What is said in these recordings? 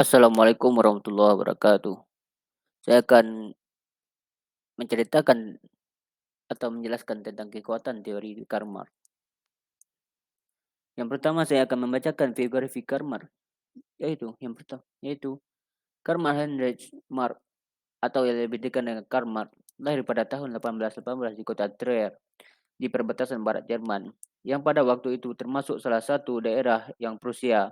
Assalamualaikum warahmatullahi wabarakatuh. Saya akan menceritakan atau menjelaskan tentang kekuatan teori Karl Marx. Yang pertama saya akan membacakan biografi Karl Marx, yaitu Karl Heinrich Marx atau yang lebih dikenal dengan Karl Marx lahir pada tahun 1818 di kota Trier di perbatasan barat Jerman, yang pada waktu itu termasuk salah satu daerah yang Prusia.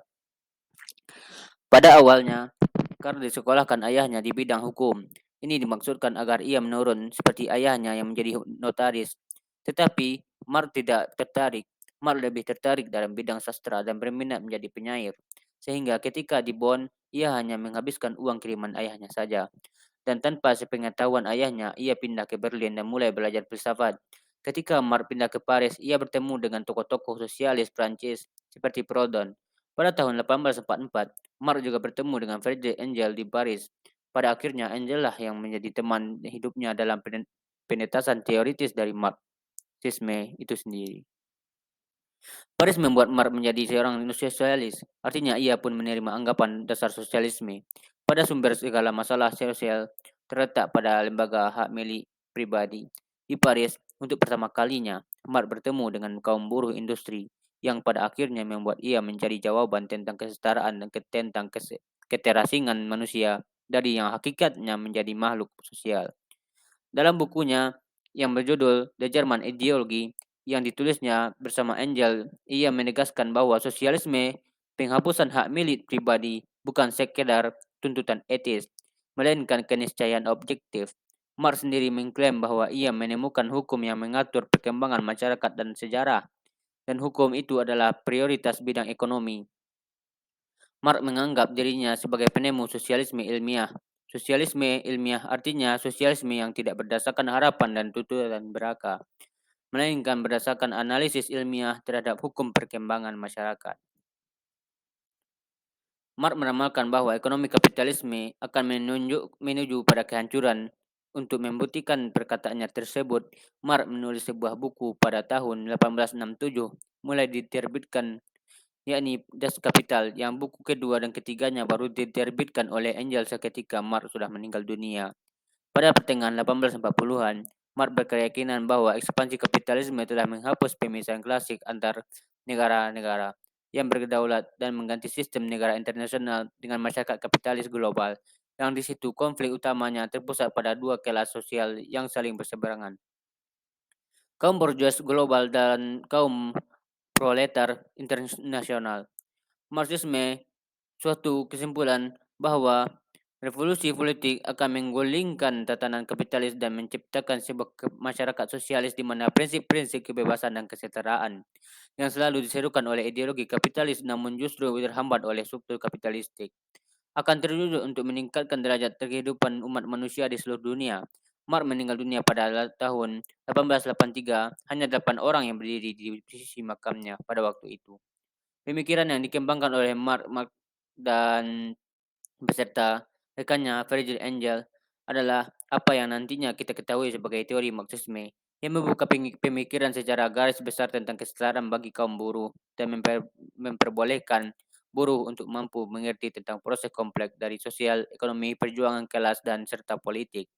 Pada awalnya, Karl disekolahkan ayahnya di bidang hukum. Ini dimaksudkan agar ia menurun seperti ayahnya yang menjadi notaris. Tetapi Mark tidak tertarik. Mark lebih tertarik dalam bidang sastra dan berminat menjadi penyair. Sehingga ketika di Bonn, ia hanya menghabiskan uang kiriman ayahnya saja. Dan tanpa sepengetahuan ayahnya, ia pindah ke Berlin dan mulai belajar filsafat. Ketika Mark pindah ke Paris, ia bertemu dengan tokoh-tokoh sosialis Prancis seperti Proudhon. Pada tahun 1844, Mark juga bertemu dengan Friedrich Engels di Paris. Pada akhirnya, Engels lah yang menjadi teman hidupnya dalam penetasan teoritis dari Marxisme itu sendiri. Paris membuat Marx menjadi seorang sosialis, artinya ia pun menerima anggapan dasar sosialisme. Pada sumber segala masalah sosial terletak pada lembaga hak milik pribadi. Di Paris, untuk pertama kalinya, Marx bertemu dengan kaum buruh industri yang pada akhirnya membuat ia mencari jawaban tentang kesetaraan dan tentang keterasingan manusia dari yang hakikatnya menjadi makhluk sosial. Dalam bukunya yang berjudul The German Ideology yang ditulisnya bersama Engel, ia menegaskan bahwa sosialisme penghapusan hak milik pribadi bukan sekedar tuntutan etis, melainkan keniscayaan objektif. Marx sendiri mengklaim bahwa ia menemukan hukum yang mengatur perkembangan masyarakat dan sejarah, dan hukum itu adalah prioritas bidang ekonomi. Marx menganggap dirinya sebagai penemu sosialisme ilmiah. Sosialisme ilmiah artinya sosialisme yang tidak berdasarkan harapan dan tuntutan belaka, melainkan berdasarkan analisis ilmiah terhadap hukum perkembangan masyarakat. Marx meramalkan bahwa ekonomi kapitalisme akan menuju pada kehancuran. Untuk membuktikan perkataannya tersebut, Marx menulis sebuah buku pada tahun 1867, mulai diterbitkan, yakni Das Kapital, yang buku kedua dan ketiganya baru diterbitkan oleh Engels seketika Marx sudah meninggal dunia. Pada pertengahan 1840-an, Marx berkeyakinan bahwa ekspansi kapitalisme telah menghapus pemisahan klasik antar negara-negara yang berdaulat dan mengganti sistem negara internasional dengan masyarakat kapitalis global, yang di situ konflik utamanya terpusat pada dua kelas sosial yang saling berseberangan, kaum borjuas global dan kaum proletar internasional. Marxisme suatu kesimpulan bahwa revolusi politik akan menggulingkan tatanan kapitalis dan menciptakan sebuah masyarakat sosialis di mana prinsip-prinsip kebebasan dan kesetaraan yang selalu diserukan oleh ideologi kapitalis namun justru terhambat oleh struktur kapitalistik akan terwujud untuk meningkatkan derajat kehidupan umat manusia di seluruh dunia. Marx meninggal dunia pada tahun 1883, hanya 8 orang yang berdiri di sisi makamnya pada waktu itu. Pemikiran yang dikembangkan oleh Marx dan beserta rekannya Friedrich Engels adalah apa yang nantinya kita ketahui sebagai teori Marxisme yang membuka pemikiran secara garis besar tentang kesetaraan bagi kaum buruh dan memperbolehkan buruh untuk mampu mengerti tentang proses kompleks dari sosial, ekonomi, perjuangan kelas, dan serta politik.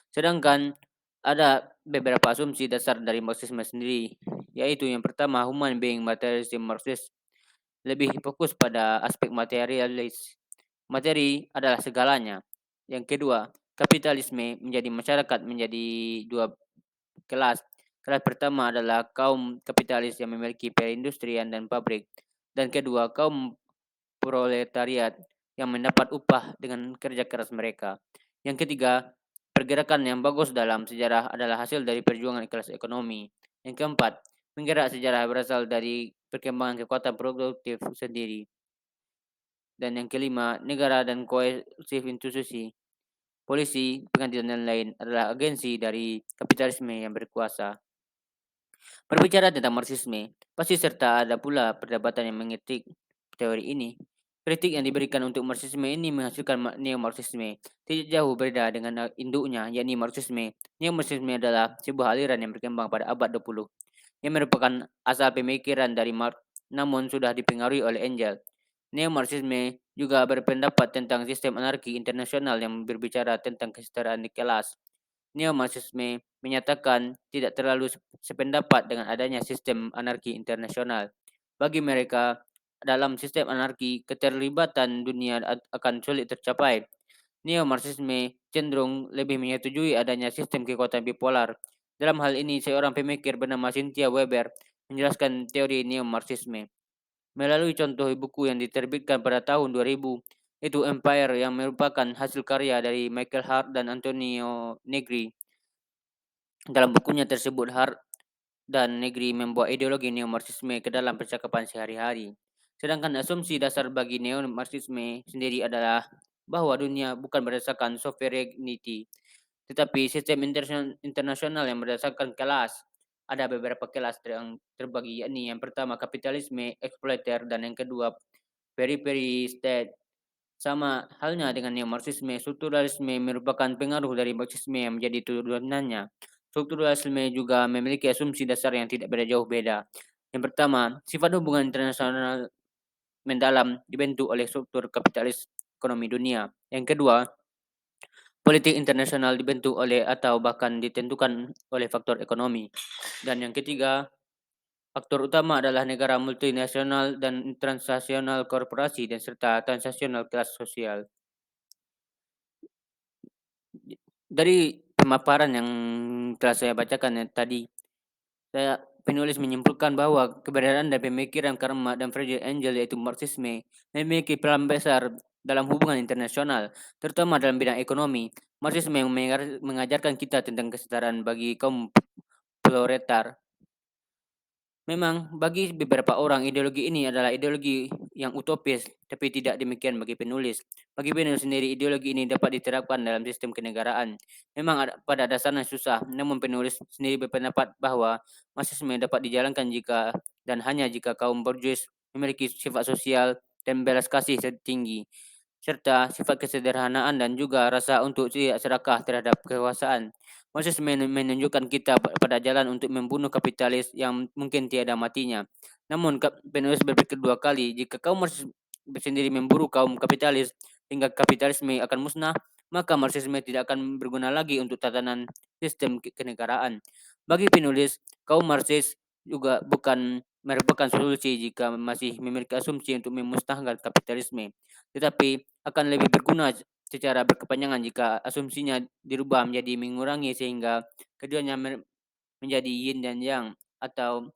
Sedangkan ada beberapa asumsi dasar dari Marxisme sendiri, yaitu yang pertama, human being materialism Marxist lebih fokus pada aspek materialis. Materi adalah segalanya. Yang kedua, kapitalisme menjadi masyarakat menjadi dua kelas. Kelas pertama adalah kaum kapitalis yang memiliki perindustrian dan pabrik. Dan kedua, kaum proletariat yang mendapat upah dengan kerja keras mereka. Yang ketiga, pergerakan yang bagus dalam sejarah adalah hasil dari perjuangan kelas ekonomi. Yang keempat, penggerak sejarah berasal dari perkembangan kekuatan produktif sendiri. Dan yang kelima, negara dan kohesif institusi, polisi, pengadilan dan lain adalah agensi dari kapitalisme yang berkuasa. Berbicara tentang Marxisme, pasti serta ada pula perdebatan yang mengetik teori ini. Kritik yang diberikan untuk Marxisme ini menghasilkan neo-Marxisme. Tidak jauh berbeda dengan induknya, yakni Marxisme. Neo-Marxisme adalah sebuah aliran yang berkembang pada abad 20, yang merupakan asal pemikiran dari Marx, namun sudah dipengaruhi oleh Engels. Neo-Marxisme juga berpendapat tentang sistem anarki internasional yang berbicara tentang kesetaraan di kelas. Neo-Marxisme menyatakan tidak terlalu sependapat dengan adanya sistem anarki internasional. Bagi mereka, dalam sistem anarki, keterlibatan dunia akan sulit tercapai. Neo-Marxisme cenderung lebih menyetujui adanya sistem kekuatan bipolar. Dalam hal ini, seorang pemikir bernama Cynthia Weber menjelaskan teori neo-Marxisme melalui contoh buku yang diterbitkan pada tahun 2000, itu Empire yang merupakan hasil karya dari Michael Hart dan Antonio Negri. Dalam bukunya tersebut, Hart dan Negri membawa ideologi neo-Marxisme ke dalam percakapan sehari-hari. Sedangkan asumsi dasar bagi neo-Marxisme sendiri adalah bahwa dunia bukan berdasarkan sovereignty, tetapi sistem internasional yang berdasarkan kelas. Ada beberapa kelas yang terbagi, yakni yang pertama kapitalisme eksploiter dan yang kedua periphery state. Sama halnya dengan neo-Marxisme, strukturalisme merupakan pengaruh dari Marxisme yang menjadi turunannya. Strukturalisme juga memiliki asumsi dasar yang tidak beda jauh beda. Yang pertama, sifat hubungan internasional mendalam dibentuk oleh struktur kapitalis ekonomi dunia. Yang kedua, politik internasional dibentuk oleh atau bahkan ditentukan oleh faktor ekonomi. Dan yang ketiga, faktor utama adalah negara multinasional dan transnasional korporasi dan serta transnasional kelas sosial. Dari pemaparan yang telah saya bacakan tadi, penulis menyimpulkan bahwa keberadaan dan pemikiran Karl Marx dan Friedrich Engels yaitu Marxisme memiliki peran besar dalam hubungan internasional, terutama dalam bidang ekonomi. Marxisme mengajarkan kita tentang kesetaraan bagi kaum proletar. Memang bagi beberapa orang ideologi ini adalah ideologi yang utopis, tapi tidak demikian bagi penulis. Bagi penulis sendiri, ideologi ini dapat diterapkan dalam sistem kenegaraan. Memang pada dasarnya susah, namun penulis sendiri berpendapat bahwa Marxisme dapat dijalankan jika dan hanya jika kaum borjuis memiliki sifat sosial dan belas kasih tinggi, serta sifat kesederhanaan dan juga rasa untuk tidak serakah terhadap kekuasaan. Moses menunjukkan kita pada jalan untuk membunuh kapitalis yang mungkin tiada matinya. Namun penulis berpikir dua kali, jika kaum Marxis sendiri memburu kaum kapitalis hingga kapitalisme akan musnah, maka Marxisme tidak akan berguna lagi untuk tatanan sistem kenegaraan. Bagi penulis, kaum Marxis juga bukan merupakan solusi jika masih memiliki asumsi untuk memusnahkan kapitalisme, tetapi akan lebih berguna secara berkepanjangan jika asumsinya dirubah menjadi mengurangi sehingga keduanya menjadi yin dan yang atau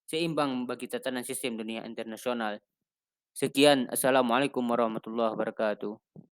seimbang bagi tatanan sistem dunia internasional. Sekian, Assalamualaikum warahmatullahi wabarakatuh.